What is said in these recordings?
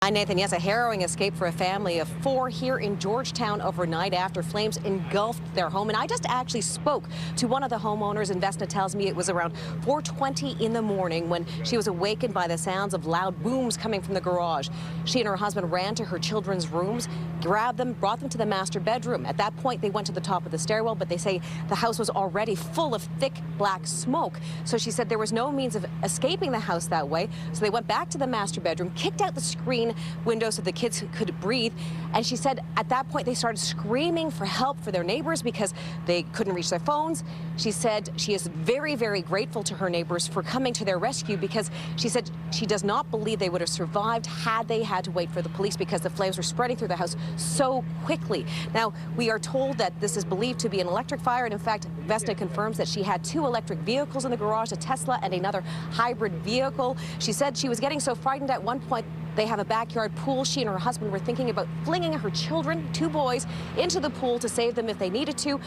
Hi, Nathan. Yes, a harrowing escape for a family of 4 here in Georgetown overnight after flames engulfed their home. And I just actually spoke to one of the homeowners, and Vesna tells me it was around 4:20 in the morning when she was awakened by the sounds of loud booms coming from the garage. She and her husband ran to her children's rooms, grabbed them, brought them to the master bedroom. At that point, they went to the top of the stairwell, but they say the house was already full of thick black smoke. So she said there was no means of escaping the house that way. So they went back to the master bedroom, kicked out the screen window so the kids could breathe. And she said at that point they started screaming for help for their neighbors because they couldn't reach their phones. She said she is very, very grateful to her neighbors for coming to their rescue, because she said she does not believe they would have survived had they had to wait for the police, because the flames were spreading through the house so quickly. Now, we are told that this is believed to be an electric fire, and in fact, Vesna confirms that she had 2 electric vehicles in the garage, a Tesla and another hybrid vehicle. She said she was getting so frightened at one point. They have a backyard pool. She and her husband were thinking about flinging her children, 2 boys, into the pool to save them if they needed to.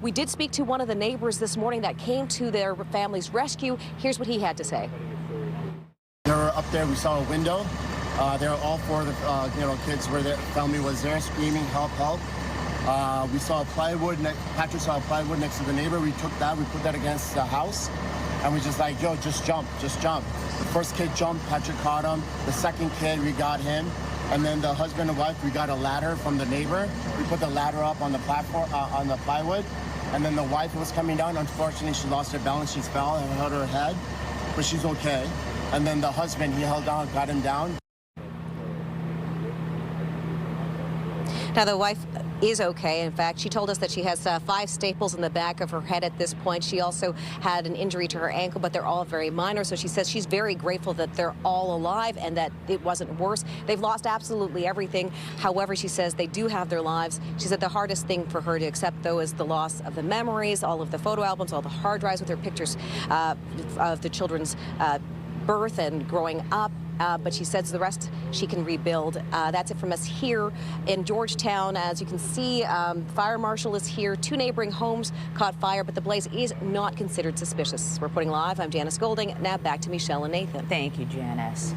We did speak to one of the neighbors this morning that came to their family's rescue. Here's what he had to say. They were up there. We saw a window. They were all 4 of the kids were there. Family was there screaming, help, help. We saw plywood. Patrick saw plywood next to the neighbor. We took that. We put that against the house. And we just like, yo, just jump, just jump. The first kid jumped, Patrick caught him. The second kid, we got him. And then the husband and wife, we got a ladder from the neighbor. We put the ladder up on the platform, on the plywood. And then the wife was coming down. Unfortunately, she lost her balance. She fell and hurt her head, but she's okay. And then the husband, he held down, got him down. Now, the wife is okay. In fact, she told us that she has 5 staples in the back of her head at this point. She also had an injury to her ankle, but they're all very minor. So she says she's very grateful that they're all alive and that it wasn't worse. They've lost absolutely everything. However, she says they do have their lives. She said the hardest thing for her to accept, though, is the loss of the memories, all of the photo albums, all the hard drives with her pictures of the children's birth and growing up. But she says the rest she can rebuild. That's it from us here in Georgetown. As you can see, fire marshal is here. 2 neighboring homes caught fire, but the blaze is not considered suspicious. We're putting live. I'm Janice Golding. Now back to Michelle and Nathan. Thank you, Janice.